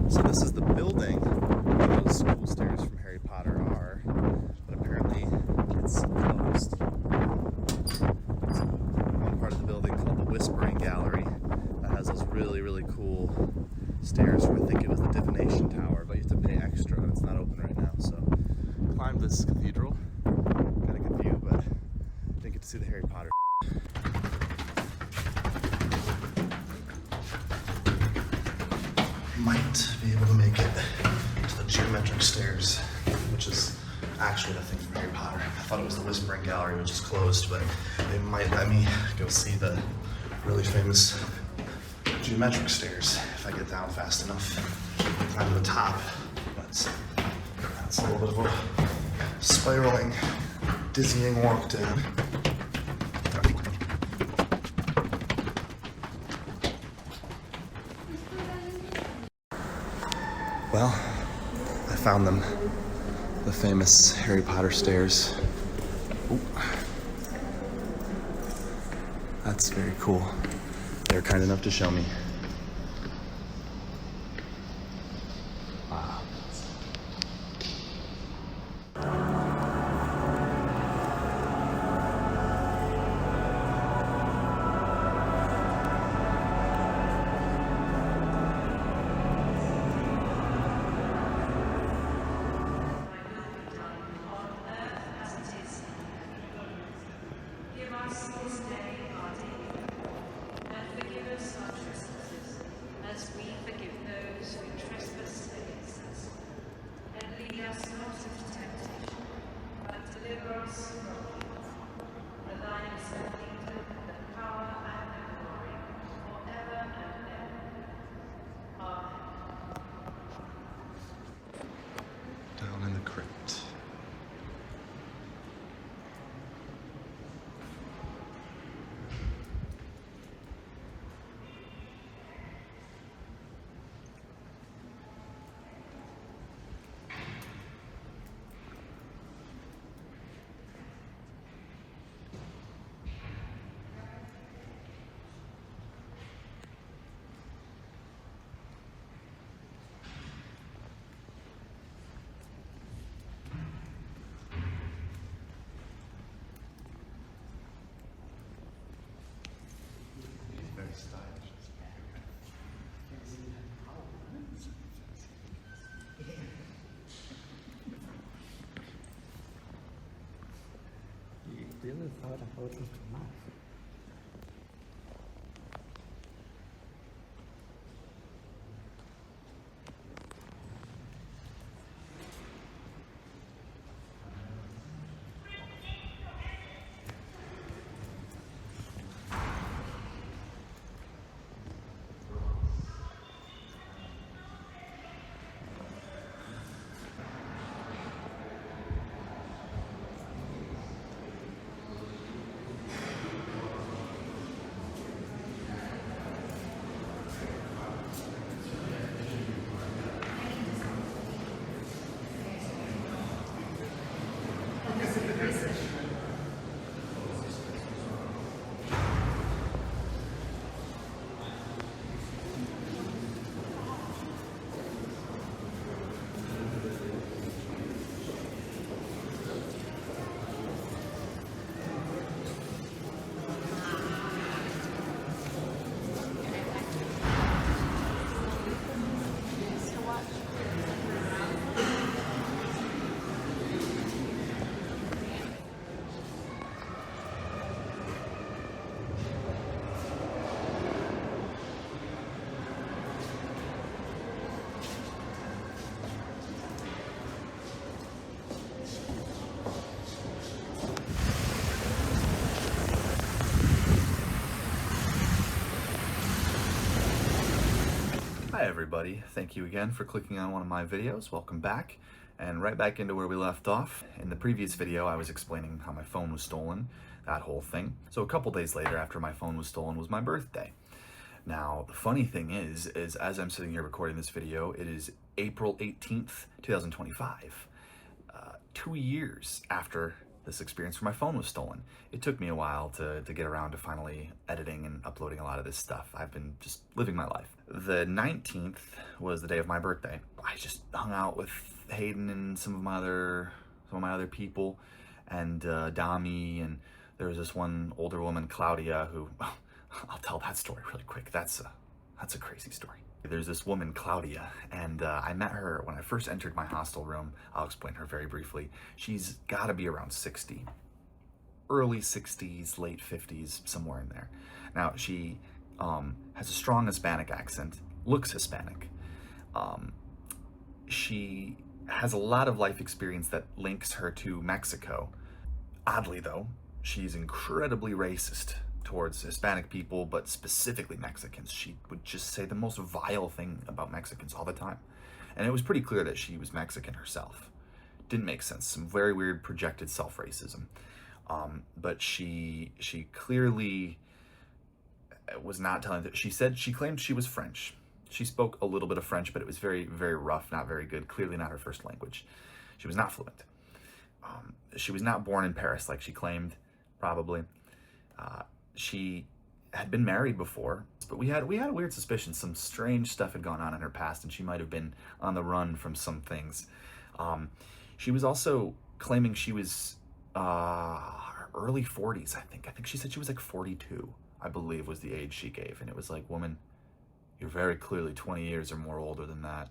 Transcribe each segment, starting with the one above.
So this is the building where those school stairs from Harry Potter are, but apparently it's closed. There's one part of the building called the Whispering Gallery that has those really, really cool stairs from, I think it was the Divination Tower, but you have to pay extra and it's not open right now. So climbed this cathedral, got a good view, but didn't get to see the Harry Potter. Might be able to make it to the geometric stairs, which is actually the thing from Harry Potter. I thought it was the Whispering Gallery, which is closed, but they might let me go see the really famous geometric stairs if I get down fast enough. Climb to the top, but that's a little bit of a spiraling, dizzying walk down. Well, I found them. The famous Harry Potter stairs. Ooh. That's very cool. They were kind enough to show me. Wow. Down in the crypt. Billedet for dig, hvor du skal meget. Hi everybody, thank you again for clicking on one of my videos. Welcome back, and right back into where we left off. In the previous video I was explaining how my phone was stolen, that whole thing. So a couple days later after my phone was stolen was my birthday. Now the funny thing is as I'm sitting here recording this video, it is April 18th, 2025. 2 years after this experience where my phone was stolen. It took me a while to get around to finally editing and uploading a lot of this stuff. I've been just living my life. The 19th was the day of my birthday. I just hung out with Hayden and some of my other people, and Dami, and there was this one older woman, Claudia, who, well, I'll tell that story really quick. That's a crazy story. There's this woman, Claudia, and I met her when I first entered my hostel room. I'll explain her very briefly. She's gotta be around 60. Early 60s, late 50s, somewhere in there. Now, she has a strong Hispanic accent, looks Hispanic. She has a lot of life experience that links her to Mexico. Oddly though, she's incredibly racist towards Hispanic people, but specifically Mexicans. She would just say the most vile thing about Mexicans all the time. And it was pretty clear that she was Mexican herself. Didn't make sense. Some very weird projected self-racism. But she clearly was not telling that. She claimed she was French. She spoke a little bit of French, but it was very, very rough, not very good. Clearly not her first language. She was not fluent. She was not born in Paris like she claimed, probably. She had been married before, but we had a weird suspicion. Some strange stuff had gone on in her past, and she might have been on the run from some things. She was also claiming she was her early 40s, I think. I think she said she was like 42, I believe was the age she gave. And it was like, woman, you're very clearly 20 years or more older than that.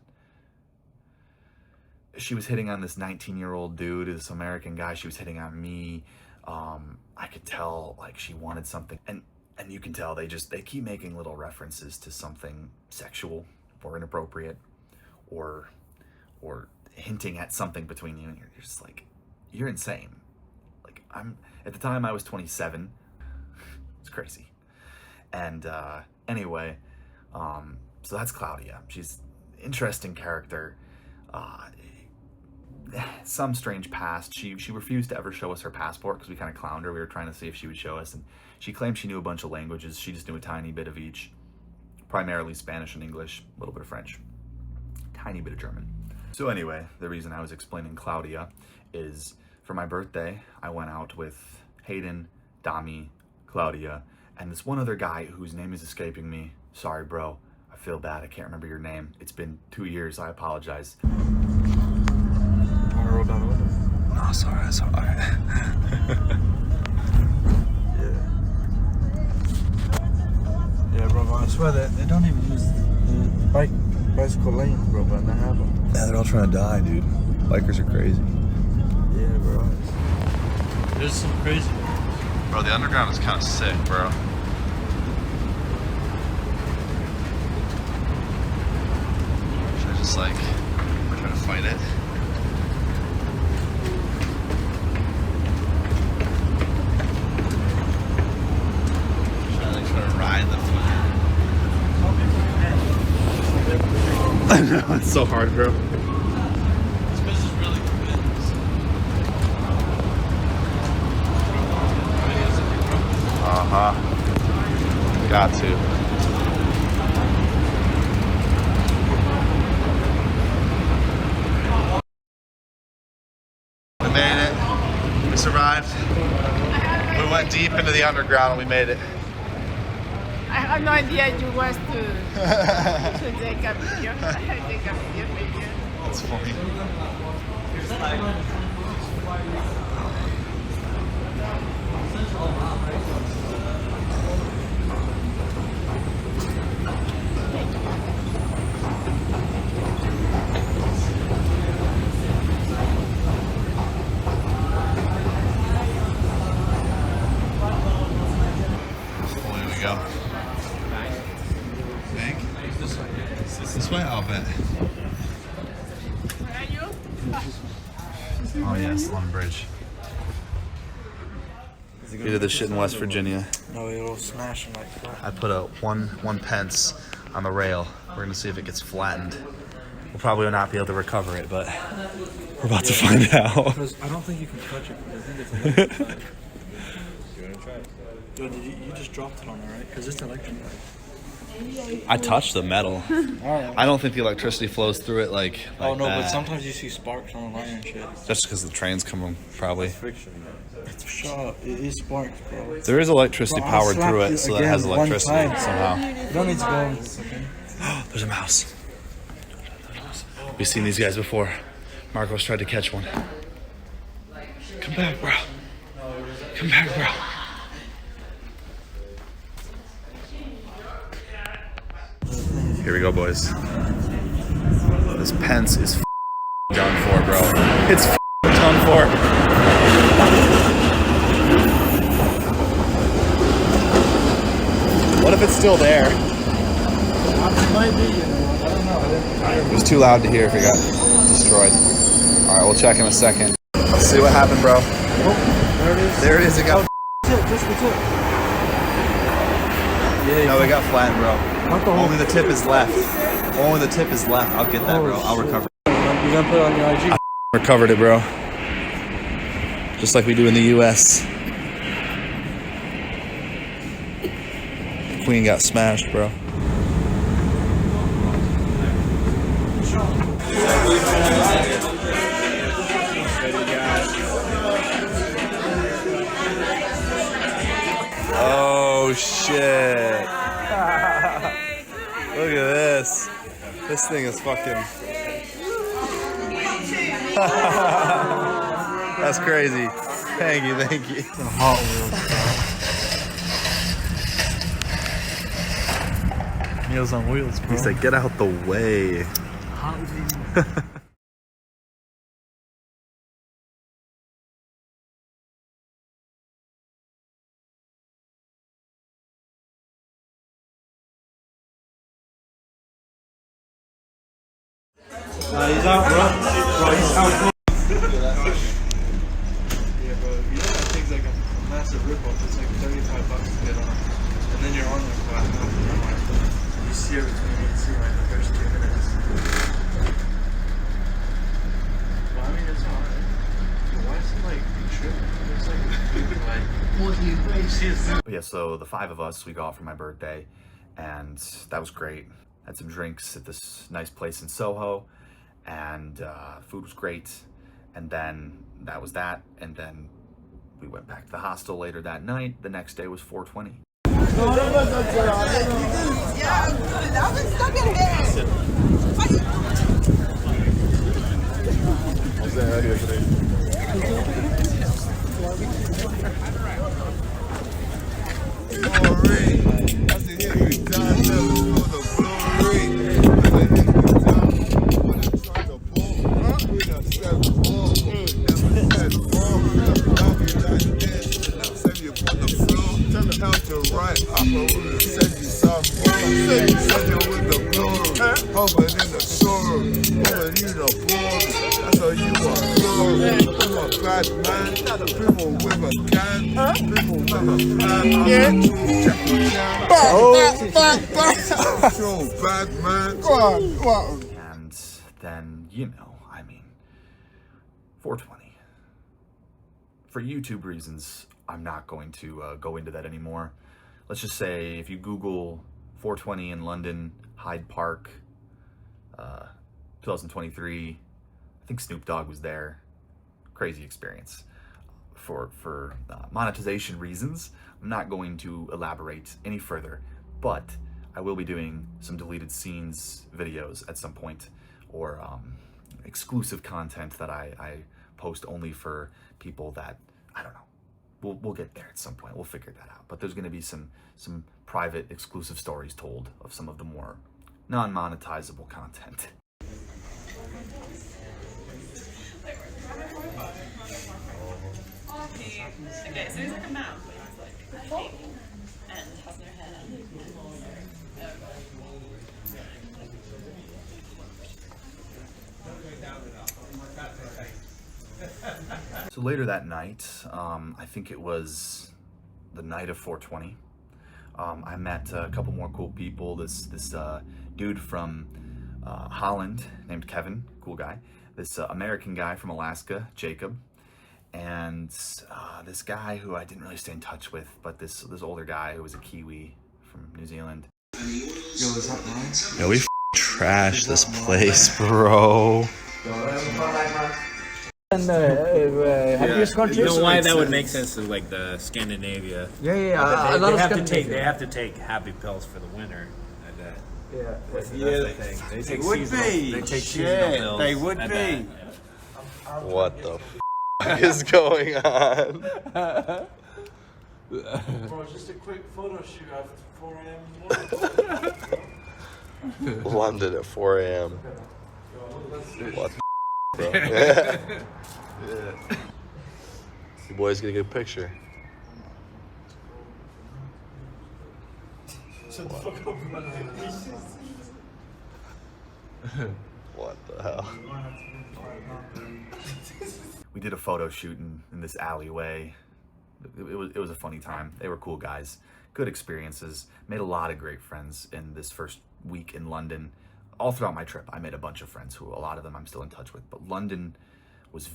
She was hitting on this 19-year-old dude, this American guy. She was hitting on me. I could tell like she wanted something, and you can tell they keep making little references to something sexual or inappropriate or hinting at something between you, and you're just like, you're insane. Like, at the time I was 27. It's crazy. And anyway, so that's Claudia. She's an interesting character. Some strange past. She refused to ever show us her passport because we kind of clowned her. We were trying to see if she would show us, and she claimed she knew a bunch of languages. She just knew a tiny bit of each, primarily Spanish and English, a little bit of French, tiny bit of German. So anyway, the reason I was explaining Claudia is for my birthday, I went out with Hayden, Dami, Claudia, and this one other guy whose name is escaping me. Sorry, bro. I feel bad. I can't remember your name. It's been 2 years. I apologize. Roll down the window. No, sorry, that's all right. Yeah, bro, I swear that they don't even use the bicycle lanes, bro, but they have them. Yeah, they're all trying to die, dude. Bikers are crazy. Yeah, bro. There's some crazy ones. Bro, the underground is kind of sick, bro. Should I just like try to fight it? I know, it's so hard, bro. This place is really good. Got to. We made it. We survived. We went deep into the underground and we made it. I have no idea you was to take a video. Take a video. That's funny. Well, here we go. Think? This way, I'll bet. Where are you? Oh yes, on the bridge. We did this shit in West Virginia. No, it'll smash them like that. I put a one pence on the rail We're gonna see if it gets flattened. We'll probably not be able to recover it, but we're about to find out. Because I don't think you can touch it. I think it's electrified. You want to try it? Yo, you just dropped it on there, right? Because it's electrified. I touched the metal. I don't think the electricity flows through it like Oh no, that. but sometimes you see sparks on the line and shit. Just because the train's coming, probably. Shut up. It is sparks, bro. There is electricity Bro, I'll powered slap through you it, so that it again has one electricity time. somehow. You don't need to go. Okay. There's a mouse. We've seen these guys before. Marcos tried to catch one. Come back, bro. Come back, bro. Here we go, boys. This Pence is done for, bro. It's done for. What if it's still there? It might be, you know. I don't know. It was too loud to hear if it got destroyed. Alright, we'll check in a second. Let's see what happened, bro. Oh, there it is. There it is, it got Just the tip. Yeah, no, it got flattened, bro. not the whole. Only the tip is left. Only the tip is left. I'll get that, bro. I'll recover it. You gonna put it on your IG? Recovered it, bro. Just like we do in the US. Queen got smashed, bro. Oh shit. Look at this. This thing is fucking. That's crazy. Thank you, thank you. Hot Wheels. Meals on wheels, bro. He's like, get out the way. Hot Wheels. He's out, bro. Bro, he's out. Yeah, bro. You know that thing's like a massive ripoff. It's like $35 to get on. And then you're on like for half an hour. You see everything you need to see like the first 2 minutes. Well, I mean, it's alright. Why is it like tripping? It's like, you see it's But yeah, so the 5 of us, we got off for my birthday, and that was great. Had some drinks at this nice place in Soho, and food was great. And then that was that, and then we went back to the hostel later that night. The next day was 420. And then, you know, I mean, 420. For YouTube reasons, I'm not going to go into that anymore. Let's just say if you Google 420 in London, Hyde Park, 2023, I think Snoop Dogg was there. Crazy experience. For monetization reasons, I'm not going to elaborate any further, but I will be doing some deleted scenes videos at some point, or exclusive content that I post only for people that, I don't know. We'll get there at some point. We'll figure that out. But there's going to be some private exclusive stories told of some of the more non-monetizable content. Okay, so he's like a mouse, but he's like pink and has no hair. So later that night, I think it was the night of 420, I met a couple more cool people. This dude from Holland named Kevin, cool guy. This American guy from Alaska, Jacob, and this guy who I didn't really stay in touch with, but this older guy who was a Kiwi from New Zealand. Yo, is that mine? Yeah, we trashed this place, bro. And happiest countries? You know why that would make sense to like the Scandinavia? Yeah. They, A lot of have to take Scandinavia. they have to take happy pills for the winter. I bet. Yeah. That's the thing. They take would seasonal. be. They take Shit, seasonal pills. they would I be. bet. What the is going on? Bro, just a quick photo shoot after 4 a.m. London at 4 a.m. What the bro? You boys get a good picture. What the hell? We did a photo shoot in this alleyway. It was a funny time. They were cool guys, good experiences. Made a lot of great friends in this first week in London. All throughout my trip, I made a bunch of friends who a lot of them I'm still in touch with. But London was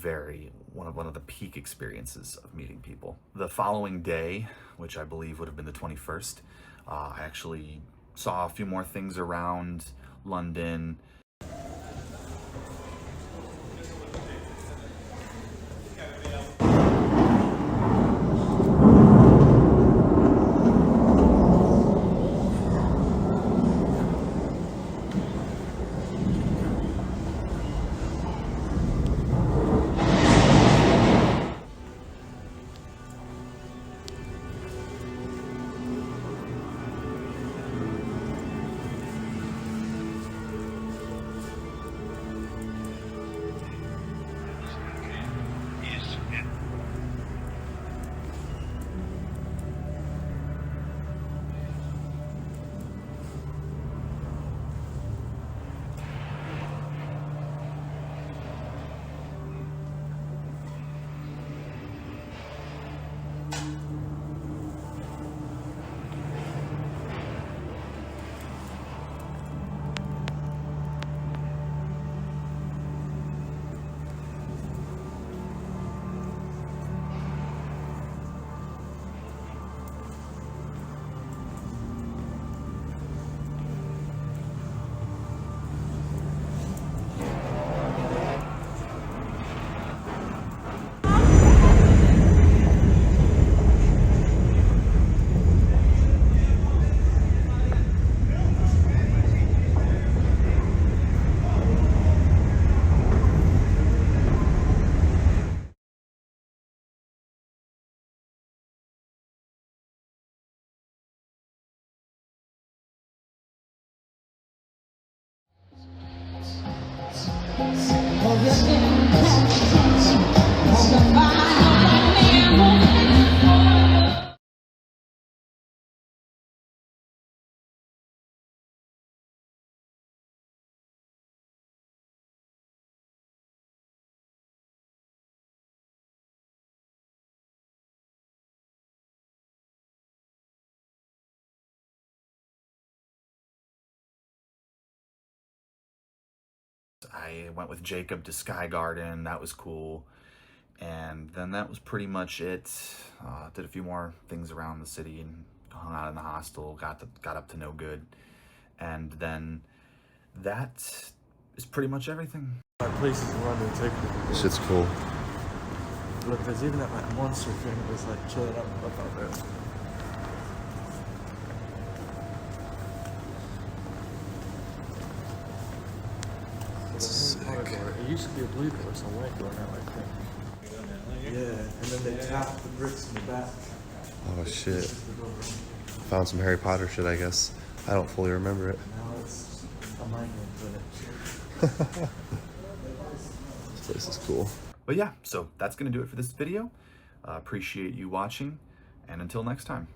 one of the peak experiences of meeting people. The following day, which I believe would have been the 21st, I actually saw a few more things around London. I went with Jacob to Sky Garden. That was cool. And then that was pretty much it. Did a few more things around the city and hung out in the hostel, got up to no good. And then that is pretty much everything. Places in London, take This shit's cool. Look, there's even that monster thing that's like chilling up out there. Sick. It used to be a blue door, it's a white door now, I think. Yeah, and then they tap the bricks in the back. Oh shit. Found some Harry Potter shit, I guess. I don't fully remember it. Now it's a mining clinic. This place is cool. But yeah, so that's gonna do it for this video. Appreciate you watching, and until next time.